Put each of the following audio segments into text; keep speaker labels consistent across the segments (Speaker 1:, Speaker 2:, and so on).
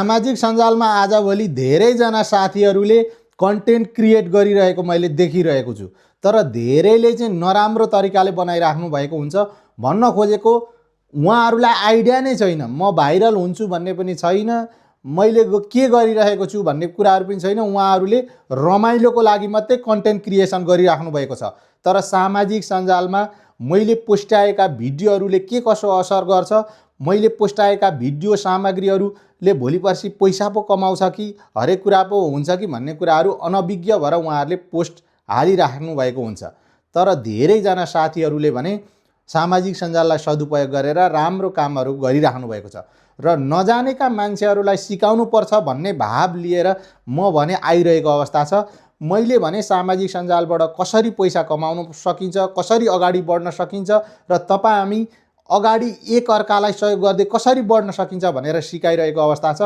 Speaker 1: सामाजिक सञ्जालमा आजभोलि धेरैजना साथीहरूले कन्टेन्ट क्रिएट गरिरहेको मैले देखिरहेको छु। तर धेरैले चाहिँ नराम्रो तरिकाले बनाइराख्नु भएको हुन्छ। भन्न खोजेको उहाँहरूलाई आइडिया नै छैन, म भाइरल हुन्छु भन्ने पनि छैन, मैले के गरिरहेको छु भन्ने कुराहरू पनि छैन। उहाँहरूले रमाइलोको लागि मात्रै कन्टेन्ट क्रिएसन गरिराख्नु भएको छ। तर सामाजिक सञ्जालमा मैले पोस्टाएका भिडियोहरूले के कसो असर गर्छ, मैले पोस्टाएका भिडियो सामग्रीहरूले भोलि पर्सि पैसा पो कमाउँछ कि हरेक कुरा पो हुन्छ कि भन्ने कुराहरू अनभिज्ञ भएर उहाँहरूले पोस्ट हालिराख्नु भएको हुन्छ। तर धेरैजना साथीहरूले भने सामाजिक सञ्जाललाई सदुपयोग गरेर राम्रो कामहरू गरिराख्नु भएको छ र नजानेका मान्छेहरूलाई सिकाउनु पर्छ भन्ने भाव लिएर म भने आइरहेको अवस्था छ। मैले भने सामाजिक सञ्जालबाट कसरी पैसा कमाउन सकिन्छ, कसरी अगाडि बढ्न सकिन्छ र हामी अगाडि एक अर्कालाई सहयोग गर्दै कसरी बढ्न सकिन्छ भनेर सिकाइरहेको अवस्था छ।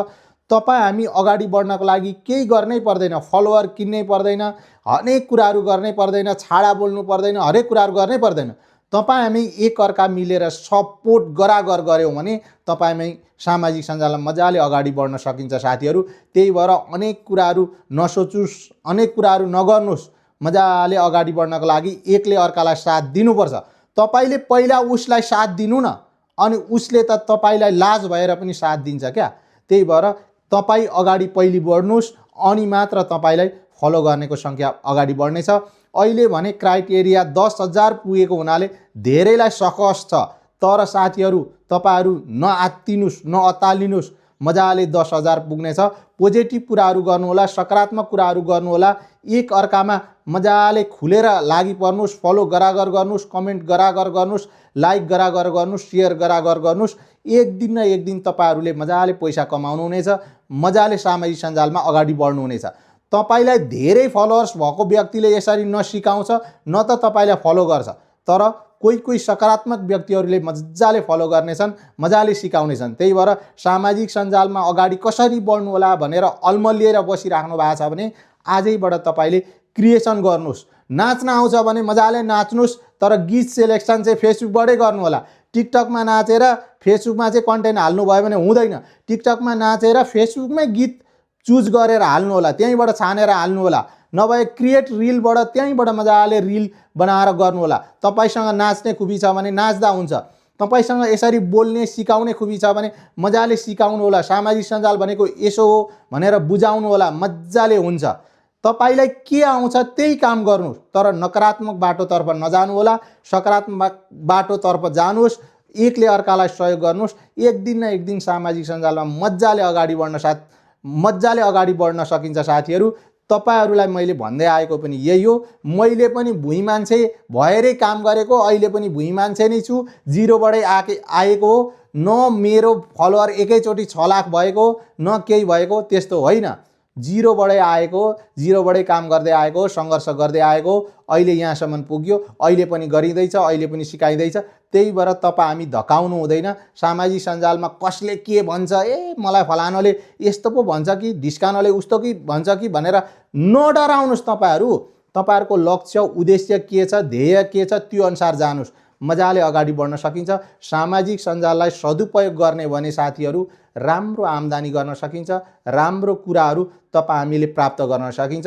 Speaker 1: हामी अगाडि बढ्नको लागि केही गर्नै पर्दैन, फलोवर किन्नै पर्दैन, अनेक कुराहरू गर्नै पर्दैन, छाडा बोल्नु पर्दैन, हरेक कुराहरू गर्नै पर्दैन। हामी एक अर्का मिलेर सपोर्ट गरागर गऱ्यौँ भने हामी सामाजिक सञ्जालमा मजाले अगाडि बढ्न सकिन्छ साथीहरू। त्यही भएर अनेक कुराहरू नसोचुस्, अनेक कुराहरू नगर्नुहोस्, मजाले अगाडि बढ्नको लागि एकले अर्कालाई साथ दिनुपर्छ। तपाईले पहिला उसलाई साथ दिनु न, अनि उसले त तपाईलाई लाज भएर पनि साथ दिन्छ क्या। त्यही भएर तपाईँ अगाडि पहिले बढ्नुहोस्, अनि मात्र तपाईँलाई फलो गर्नेको सङ्ख्या अगाडि बढ्नेछ। अहिले भने क्राइटेरिया 10,000 पुगेको हुनाले धेरैलाई सकस छ। तर साथीहरू तपाईहरू नआत्तिनुस्, नअत्तालिनुस्, मजाले 10,000 पुग्नेछ। पोजिटिभ कुराहरू गर्नुहोला, सकारात्मक कुराहरू गर्नुहोला, एक अर्कामा मजाले खुलेर लागि पर्नुहोस्, फलो गरागर गर्नुहोस्, कमेन्ट गरागर गर्नुहोस्, लाइक गरागर गर्नुहोस्, सेयर गरागर गर्नुहोस्। एक दिन न एक दिन तपाईहरूले मजाले पैसा कमाउनु हुनेछ, मजाले सामाजिक सञ्जालमा अगाडि बढ्नु हुनेछ। तपाईलाई धेरै फलोअर्स भएको व्यक्तिले यसरी नसिकाउँछ, न त तपाईलाई फलो गर्छ। तर कोही सकारात्मक व्यक्तिहरूले मजाले फलो गर्नेछन्, मजाले सिकाउनेछन्। त्यही भएर सामाजिक सञ्जालमा अगाडि कसरी बढ्नु होला भनेर अल्मलिएर बसिराख्नु भएको छ भने आजैबाट तपाईले क्रिएसन गर्नुहोस्। नाच्न आउँछ भने मजाले नाच्नुहोस्, तर गीत सेलेक्सन चाहिँ फेसबुकबाटै गर्नु होला। टिकटकमा नाचेर फेसबुकमा चाहिँ कन्टेन्ट हाल्नुभयो भने हुँदैन। टिकटकमा नाचेर फेसबुकमै गीत चुज गरेर हाल्नु होला, त्यहीँबाट छानेर हाल्नु होला। नभए क्रिएट रिलबाट त्यहीँबाट मजाले रिल बनाएर गर्नु होला। तपाईसँग नाच्ने खुबी छ भने नाच्दा हुन्छ, तपाईसँग यसरी बोल्ने सिकाउने खुबी छ भने मजाले सिकाउनु होला। सामाजिक सञ्जाल भनेको यसो हो भनेर बुझाउनु होला, मजाले हुन्छ। तपाईलाई के आउँछ त्यही काम गर्नुहोस्, तर नकारात्मक बाटोतर्फ नजानु होला, सकारात्मक बाटोतर्फ जानुहोस्, एकले अर्कालाई सहयोग गर्नुहोस्। एक दिन न एक दिन सामाजिक सञ्जालमा मजाले अगाडि बढ्न सकिन्छ साथीहरू। तपाईहरूलाई मैले भन्दै आएको पनि यही हो। मैले पनि भुइँ मान्छे भएरै काम गरेको, अहिले पनि भुइँ मान्छे नै छु, जिरोबाटै आएको हो। न मेरो फलोअर एकैचोटि 6 लाख भएको, न केही भएको, त्यस्तो होइन। जिरोबाटै आएको, जिरोबाटै काम गर्दै आएको, सङ्घर्ष गर्दै आएको, अहिले यहाँसम्म पुग्यो। अहिले पनि गरिँदैछ, अहिले पनि सिकाइँदैछ। त्यही भएर हामी धकाउनु हुँदैन। सामाजिक सञ्जालमा कसले के भन्छ, मलाई फलानाले यस्तो पो भन्छ कि ढिस्कानाले उस्तो कि भन्छ कि भनेर नडराउनुहोस्। तपाईँहरूको लक्ष्य उद्देश्य के छ, ध्येय के छ, त्यो अनुसार जानुहोस्, मजाले अगाडि बढ्न सकिन्छ। सामाजिक सञ्जाललाई सदुपयोग गर्ने भने साथीहरू राम्रो आम्दानी गर्न सकिन्छ, राम्रो कुराहरू हामीले प्राप्त गर्न सकिन्छ।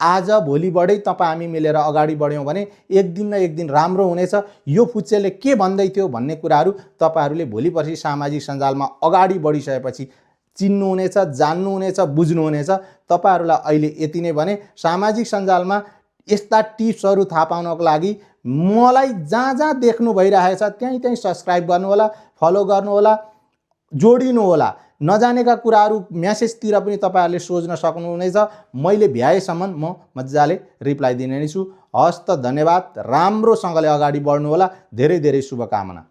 Speaker 1: आज भोलिबाटै हामी मिलेर अगाडि बढ्यौँ भने एक दिन न एक दिन राम्रो हुनेछ। यो फुच्चेले के भन्दै थियो भन्ने कुराहरू तपाईँहरूले भोलि पर्सि सामाजिक सञ्जालमा अगाडि बढिसकेपछि चिन्नुहुनेछ, जान्नुहुनेछ, बुझ्नुहुनेछ। तपाईँहरूलाई अहिले यति नै भने सामाजिक सञ्जालमा यस्ता टिप्सहरू थाहा पाउनको लागि मलाई जहाँ जहाँ देख्नु भइरहेको छ त्यहीँ सब्सक्राइब गर्नुहोला, फलो गर्नुहोला, जोडिनु होला। नजानेका कुराहरू म्यासेजतिर पनि तपाईँहरूले सोच्न सक्नुहुनेछ। मैले भ्याएसम्म म मजाले रिप्लाई दिने नै छु। हस्त, धन्यवाद। राम्रोसँगले अगाडि बढ्नु होला। धेरै धेरै शुभकामना।